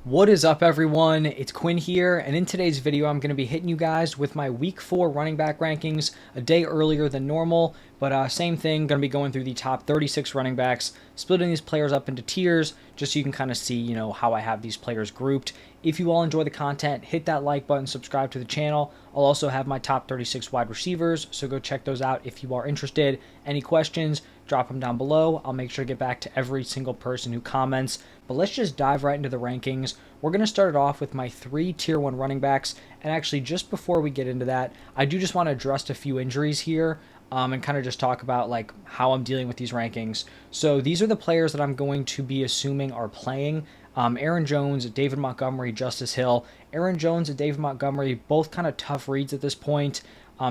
What is up, everyone? It's Quinn here, and in today's video I'm going to be hitting you guys with my week 4 running back rankings a day earlier than normal, but same thing, going to be going through the top 36 running backs, splitting these players up into tiers just so you can kind of see, how I have these players grouped. If you all enjoy the content, hit that like button, subscribe to the channel. I'll also have my top 36 wide receivers, so go check those out if you are interested. Any questions, drop them down below. I'll make sure to get back to every single person who comments. But let's just dive right into the rankings. We're going to start it off with my 3 tier 1 running backs. And actually, just before we get into that, I do just want to address a few injuries here. And kind of just talk about like how I'm dealing with these rankings. So these are the players that I'm going to be assuming are playing. Aaron Jones, David Montgomery, Justice Hill. Aaron Jones and David Montgomery, both kind of tough reads at this point.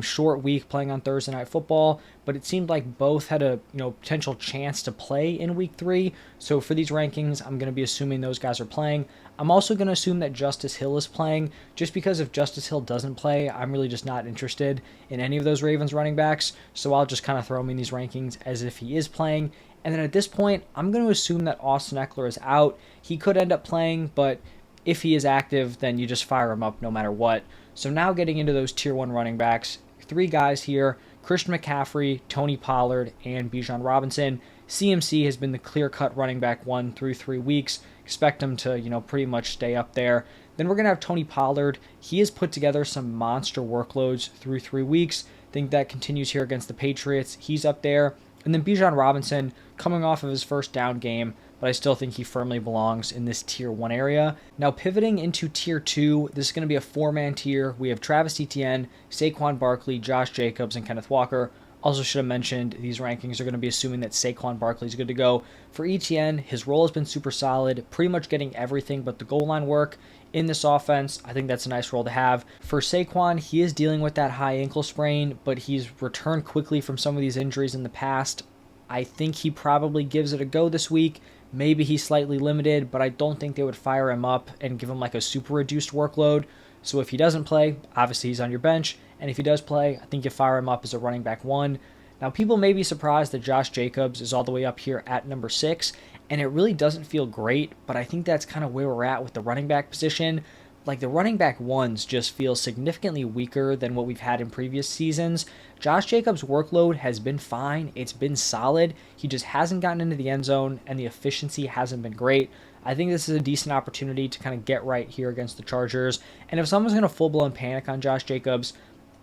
Short week playing on Thursday Night Football, but it seemed like both had a potential chance to play in week 3. So for these rankings, I'm going to be assuming those guys are playing. I'm also going to assume that Justice Hill is playing, just because if Justice Hill doesn't play, I'm really just not interested in any of those Ravens running backs. So I'll just kind of throw him in these rankings as if he is playing. And then at this point, I'm going to assume that Austin Eckler is out. He could end up playing, but if he is active, then you just fire him up no matter what. So now getting into those tier 1 running backs, 3 guys here: Christian McCaffrey, Tony Pollard, and Bijan Robinson. CMC has been the clear-cut running back 1 through 3 weeks. Expect him to, pretty much stay up there. Then we're going to have Tony Pollard. He has put together some monster workloads through 3 weeks. Think that continues here against the Patriots. He's up there. And then Bijan Robinson, coming off of his first down game, but I still think he firmly belongs in this tier 1 area. Now pivoting into tier 2, this is going to be a 4-man tier. We have Travis Etienne, Saquon Barkley, Josh Jacobs, and Kenneth Walker. Also should have mentioned these rankings are going to be assuming that Saquon Barkley is good to go. For Etienne, his role has been super solid, pretty much getting everything but the goal line work in this offense. I think that's a nice role to have. For Saquon, he is dealing with that high ankle sprain, but he's returned quickly from some of these injuries in the past. I think he probably gives it a go this week. Maybe he's slightly limited, but I don't think they would fire him up and give him like a super reduced workload. So if he doesn't play, obviously he's on your bench. And if he does play, I think you fire him up as a running back 1. Now, people may be surprised that Josh Jacobs is all the way up here at number 6, and it really doesn't feel great, but I think that's kind of where we're at with the running back position. Like, the running back 1s just feel significantly weaker than what we've had in previous seasons. Josh Jacobs' workload has been fine. It's been solid. He just hasn't gotten into the end zone, and the efficiency hasn't been great. I think this is a decent opportunity to kind of get right here against the Chargers. And if someone's going to full-blown panic on Josh Jacobs,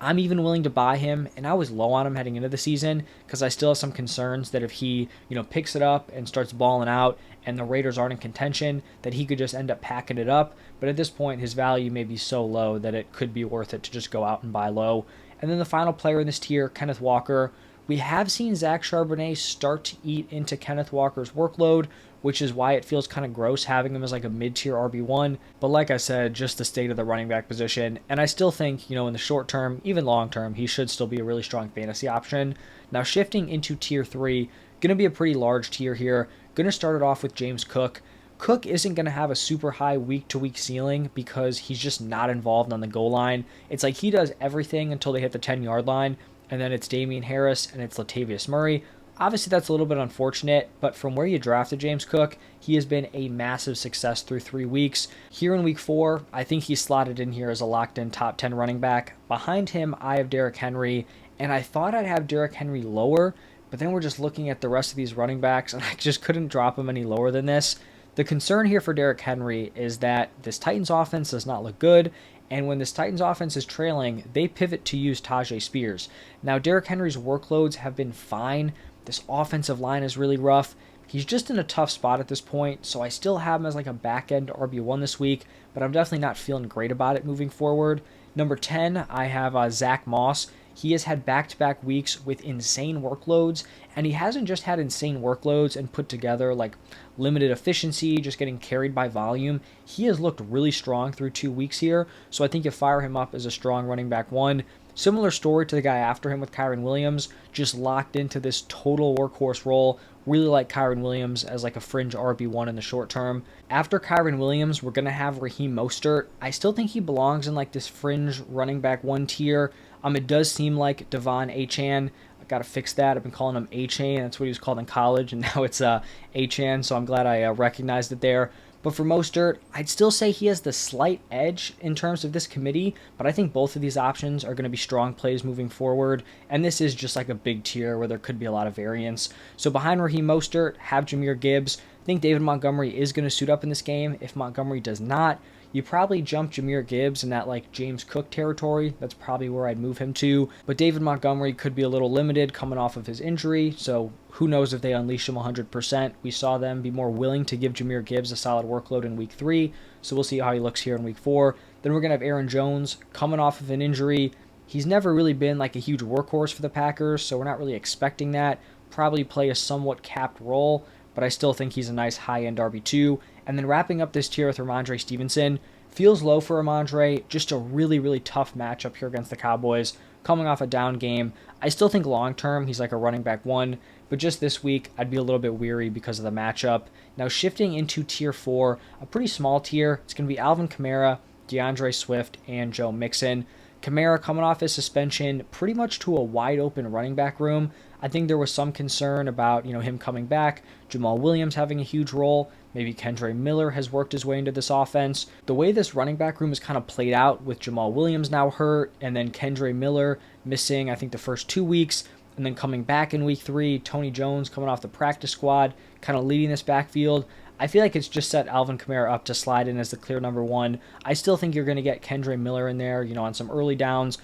I'm even willing to buy him, and I was low on him heading into the season because I still have some concerns that if he, picks it up and starts balling out and the Raiders aren't in contention, that he could just end up packing it up. But at this point, his value may be so low that it could be worth it to just go out and buy low. And then the final player in this tier, Kenneth Walker. We have seen Zach Charbonnet start to eat into Kenneth Walker's workload, which is why it feels kind of gross having him as like a mid-tier RB1. But like I said, just the state of the running back position. And I still think, in the short term, even long term, he should still be a really strong fantasy option. Now shifting into tier 3, going to be a pretty large tier here. Going to start it off with James Cook. Cook isn't going to have a super high week-to-week ceiling because he's just not involved on the goal line. It's like he does everything until they hit the 10-yard line, and then it's Damian Harris and it's Latavius Murray. Obviously, that's a little bit unfortunate, but from where you drafted James Cook, he has been a massive success through 3 weeks. Here in week 4, I think he's slotted in here as a locked-in top 10 running back. Behind him, I have Derrick Henry, and I thought I'd have Derrick Henry lower, but then we're just looking at the rest of these running backs, and I just couldn't drop him any lower than this. The concern here for Derrick Henry is that this Titans offense does not look good, and when this Titans offense is trailing, they pivot to use Tajay Spears. Now, Derrick Henry's workloads have been fine. This offensive line is really rough. He's just in a tough spot at this point, so I still have him as like a back-end RB1 this week, but I'm definitely not feeling great about it moving forward. Number 10, I have Zach Moss. He has had back-to-back weeks with insane workloads, and he hasn't just had insane workloads and put together like limited efficiency, just getting carried by volume. He has looked really strong through 2 weeks here, so I think you fire him up as a strong running back 1. Similar story to the guy after him with Kyren Williams, just locked into this total workhorse role. Really like Kyren Williams as like a fringe RB1 in the short term. After Kyren Williams, we're going to have Raheem Mostert. I still think he belongs in like this fringe running back 1 tier. It does seem like Devon Achane. I got to fix that. I've been calling him Achane. That's what he was called in college, and now it's Achane, so I'm glad I recognized it there. But for Mostert, I'd still say he has the slight edge in terms of this committee, but I think both of these options are going to be strong plays moving forward, and this is just like a big tier where there could be a lot of variance. So behind Raheem Mostert, have Jahmyr Gibbs. I think David Montgomery is going to suit up in this game. If Montgomery does not, you probably jump Jahmyr Gibbs in that like James Cook territory. That's probably where I'd move him to. But David Montgomery could be a little limited coming off of his injury, so who knows if they unleash him 100%. We saw them be more willing to give Jahmyr Gibbs a solid workload in week 3, so we'll see how he looks here in week 4. Then we're going to have Aaron Jones coming off of an injury. He's never really been like a huge workhorse for the Packers, so we're not really expecting that. Probably play a somewhat capped role, but I still think he's a nice high-end RB2. And then wrapping up this tier with Ramondre Stevenson. Feels low for Ramondre, just a really, really tough matchup here against the Cowboys, coming off a down game. I still think long-term he's like a running back 1, but just this week I'd be a little bit weary because of the matchup. Now shifting into tier 4, a pretty small tier, it's going to be Alvin Kamara, DeAndre Swift, and Joe Mixon. Kamara coming off his suspension pretty much to a wide open running back room. I think there was some concern about, him coming back, Jamal Williams having a huge role. Maybe Kendre Miller has worked his way into this offense. The way this running back room is kind of played out with Jamal Williams now hurt and then Kendre Miller missing, I think, the first 2 weeks and then coming back in week 3, Tony Jones coming off the practice squad, kind of leading this backfield. I feel like it's just set Alvin Kamara up to slide in as the clear number 1. I still think you're going to get Kendre Miller in there, on some early downs.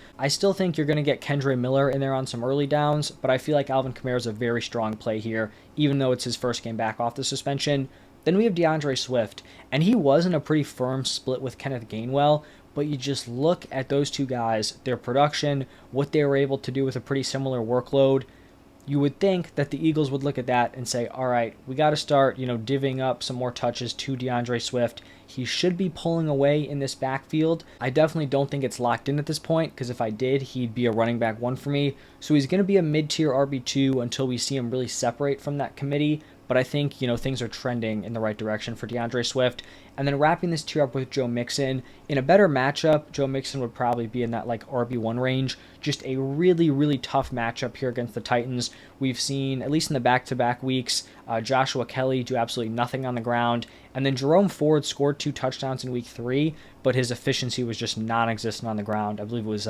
But I feel like Alvin Kamara is a very strong play here, even though it's his first game back off the suspension. Then we have DeAndre Swift, and he was in a pretty firm split with Kenneth Gainwell, but you just look at those two guys, their production, what they were able to do with a pretty similar workload. You would think that the Eagles would look at that and say, all right, we got to start, divvying up some more touches to DeAndre Swift. He should be pulling away in this backfield. I definitely don't think it's locked in at this point, because if I did, he'd be a running back 1 for me. So he's going to be a mid-tier RB2 until we see him really separate from that committee. But I think, things are trending in the right direction for DeAndre Swift. And then wrapping this tier up with Joe Mixon. In a better matchup, Joe Mixon would probably be in that like RB1 range. Just a really, really tough matchup here against the Titans. We've seen, at least in the back-to-back weeks, Joshua Kelly do absolutely nothing on the ground. And then Jerome Ford scored 2 touchdowns in week 3, but his efficiency was just non-existent on the ground. I believe it was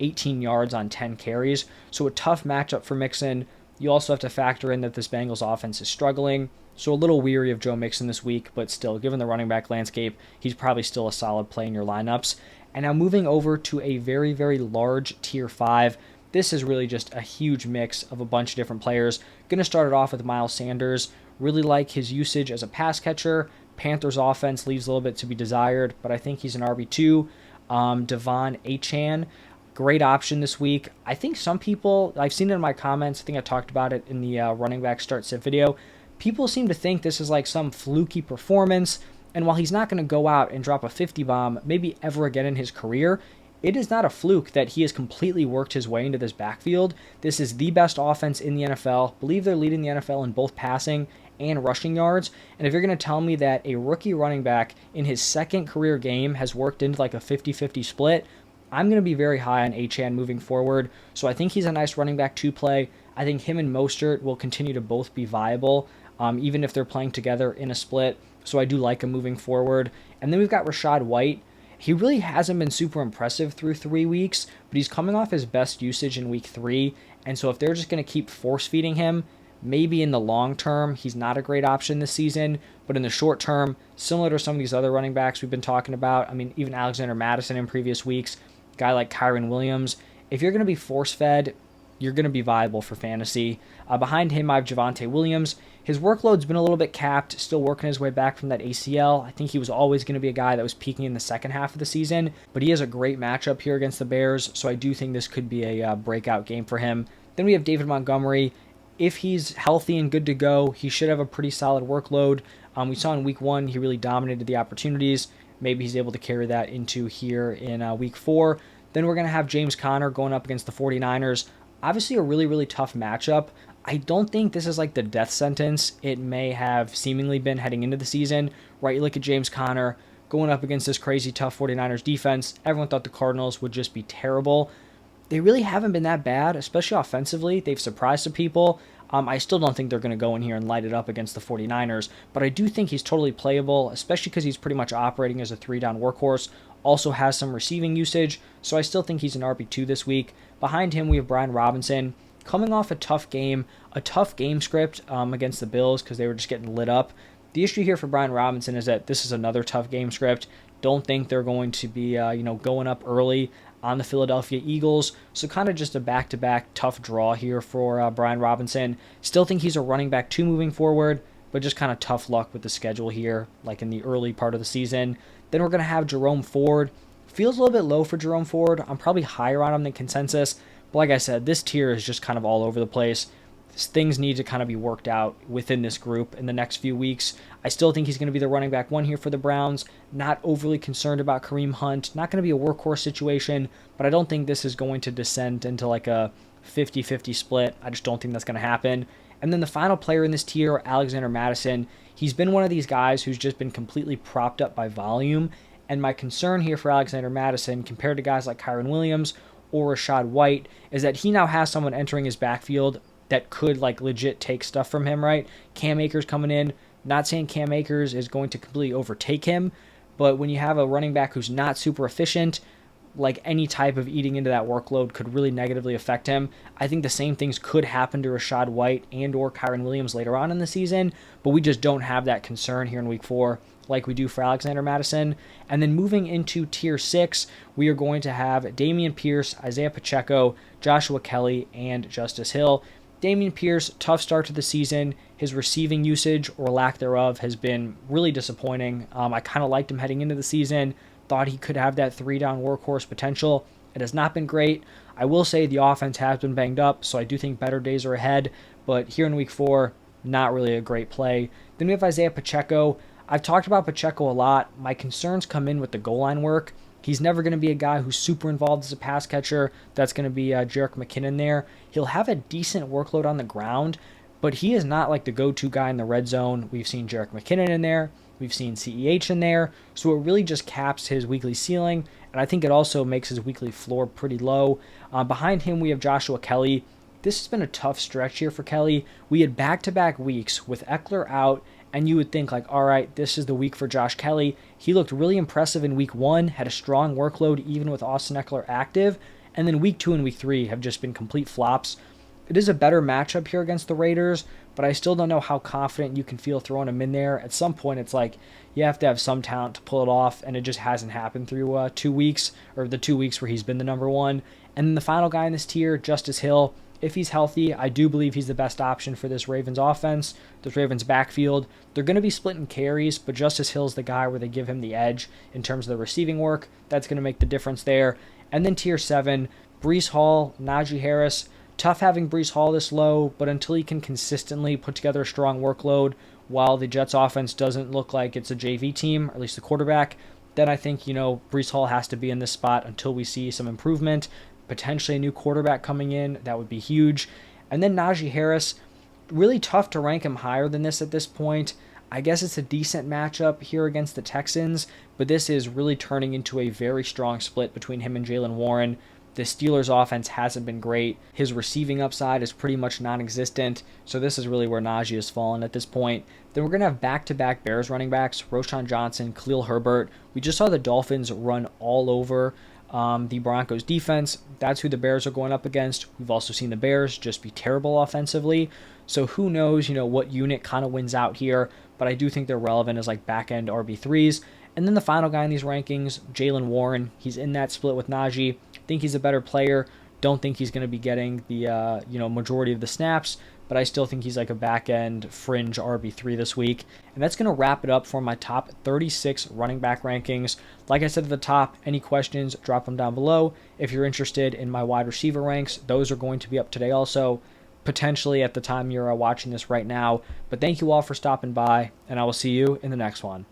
18 yards on 10 carries. So a tough matchup for Mixon. You also have to factor in that this Bengals offense is struggling, so a little weary of Joe Mixon this week, but still, given the running back landscape, he's probably still a solid play in your lineups. And now moving over to a very, very large tier 5, this is really just a huge mix of a bunch of different players. Going to start it off with Miles Sanders. Really like his usage as a pass catcher. Panthers offense leaves a little bit to be desired, but I think he's an RB2. Devon Achane. Great option this week. I think some people, I've seen it in my comments, I think I talked about it in the running back start sit video, people seem to think this is like some fluky performance, and while he's not going to go out and drop a 50 bomb maybe ever again in his career, it is not a fluke that he has completely worked his way into this backfield. This is the best offense in the NFL. I believe they're leading the NFL in both passing and rushing yards. And if you're going to tell me that a rookie running back in his second career game has worked into like a 50-50 split, I'm going to be very high on Achane moving forward. So I think he's a nice running back to play. I think him and Mostert will continue to both be viable, even if they're playing together in a split. So I do like him moving forward. And then we've got Rachaad White. He really hasn't been super impressive through 3 weeks, but he's coming off his best usage in week 3. And so if they're just going to keep force-feeding him, maybe in the long term, he's not a great option this season. But in the short term, similar to some of these other running backs we've been talking about, I mean, even Alexander Mattison in previous weeks, guy like Kyron Williams, if you're going to be force-fed, you're going to be viable for fantasy. Behind him, I have Javonte Williams. His workload's been a little bit capped, still working his way back from that ACL. I think he was always going to be a guy that was peaking in the second half of the season, but he has a great matchup here against the Bears, so I do think this could be a breakout game for him. Then we have David Montgomery. If he's healthy and good to go, he should have a pretty solid workload. We saw in week 1, he really dominated the opportunities. Maybe he's able to carry that into here in week 4. Then we're going to have James Conner going up against the 49ers. Obviously a really, really tough matchup. I don't think this is like the death sentence it may have seemingly been heading into the season, right? You look at James Conner going up against this crazy tough 49ers defense. Everyone thought the Cardinals would just be terrible. They really haven't been that bad, especially offensively. They've surprised some people. I still don't think they're going to go in here and light it up against the 49ers, but I do think he's totally playable, especially because he's pretty much operating as a 3-down workhorse, also has some receiving usage, so I still think he's an RB2 this week. Behind him, we have Brian Robinson, coming off a tough game script against the Bills because they were just getting lit up. The issue here for Brian Robinson is that this is another tough game script. Don't think they're going to be, going up early on the Philadelphia Eagles. So kind of just a back-to-back tough draw here for Brian Robinson. Still think he's a running back 2 moving forward, but just kind of tough luck with the schedule here, like in the early part of the season. Then we're going to have Jerome Ford. Feels a little bit low for Jerome Ford. I'm probably higher on him than consensus. But like I said, this tier is just kind of all over the place. Things need to kind of be worked out within this group in the next few weeks. I still think he's going to be the running back 1 here for the Browns. Not overly concerned about Kareem Hunt. Not going to be a workhorse situation, but I don't think this is going to descend into like a 50-50 split. I just don't think that's going to happen. And then the final player in this tier, Alexander Mattison. He's been one of these guys who's just been completely propped up by volume. And my concern here for Alexander Mattison, compared to guys like Kyren Williams or Rashad White, is that he now has someone entering his backfield that could like legit take stuff from him, right? Cam Akers coming in. Not saying Cam Akers is going to completely overtake him, but when you have a running back who's not super efficient, like any type of eating into that workload could really negatively affect him. I think the same things could happen to Rashad White and or Kyren Williams later on in the season, but we just don't have that concern here in week 4 like we do for Alexander Mattison. And then moving into tier 6, we are going to have Dameon Pierce, Isaiah Pacheco, Joshua Kelly, and Justice Hill. Dameon Pierce, tough start to the season. His receiving usage or lack thereof has been really disappointing. I kind of liked him heading into the season. Thought he could have that 3-down workhorse potential. It has not been great. I will say the offense has been banged up, so I do think better days are ahead. But here in week 4, not really a great play. Then we have Isaiah Pacheco. I've talked about Pacheco a lot. My concerns come in with the goal line work. He's never going to be a guy who's super involved as a pass catcher. That's going to be Jerick McKinnon there. He'll have a decent workload on the ground, but he is not like the go-to guy in the red zone. We've seen Jerick McKinnon in there. We've seen CEH in there. So it really just caps his weekly ceiling, and I think it also makes his weekly floor pretty low. Behind him, we have Joshua Kelly. This has been a tough stretch here for Kelly. We had back-to-back weeks with Eckler out, and you would think like, all right, this is the week for Josh Kelly. He looked really impressive in week 1, had a strong workload even with Austin Eckler active, and then week 2 and week 3 have just been complete flops. It is a better matchup here against the Raiders, but I still don't know how confident you can feel throwing him in there. At some point, it's like you have to have some talent to pull it off, and it just hasn't happened through 2 weeks, or the 2 weeks where he's been the number 1. And then the final guy in this tier, Justice Hill. If he's healthy, I do believe he's the best option for this Ravens offense, this Ravens backfield. They're going to be splitting carries, but Justice Hill's the guy where they give him the edge in terms of the receiving work. That's going to make the difference there. And then tier 7, Breece Hall, Najee Harris. Tough having Breece Hall this low, but until he can consistently put together a strong workload while the Jets offense doesn't look like it's a JV team, or at least the quarterback, then I think, Breece Hall has to be in this spot until we see some improvement. Potentially a new quarterback coming in, that would be huge. And then Najee Harris, really tough to rank him higher than this at this point. I guess it's a decent matchup here against the Texans, but this is really turning into a very strong split between him and Jaylen Warren. The Steelers' offense hasn't been great. His receiving upside is pretty much non-existent, so this is really where Najee has fallen at this point. Then we're going to have back-to-back Bears running backs, Roshan Johnson, Khalil Herbert. We just saw the Dolphins run all over the Broncos defense. That's who the Bears are going up against. We've also seen the Bears just be terrible offensively. So who knows, what unit kind of wins out here. But I do think they're relevant as like back-end RB3s. And then the final guy in these rankings, Jaylen Warren. He's in that split with Najee. Think he's a better player. Don't think he's going to be getting the majority of the snaps, but I still think he's like a back-end fringe RB3 this week. And that's going to wrap it up for my top 36 running back rankings. Like I said at the top, any questions, drop them down below. If you're interested in my wide receiver ranks, those are going to be up today also, potentially at the time you're watching this right now. But thank you all for stopping by, and I will see you in the next one.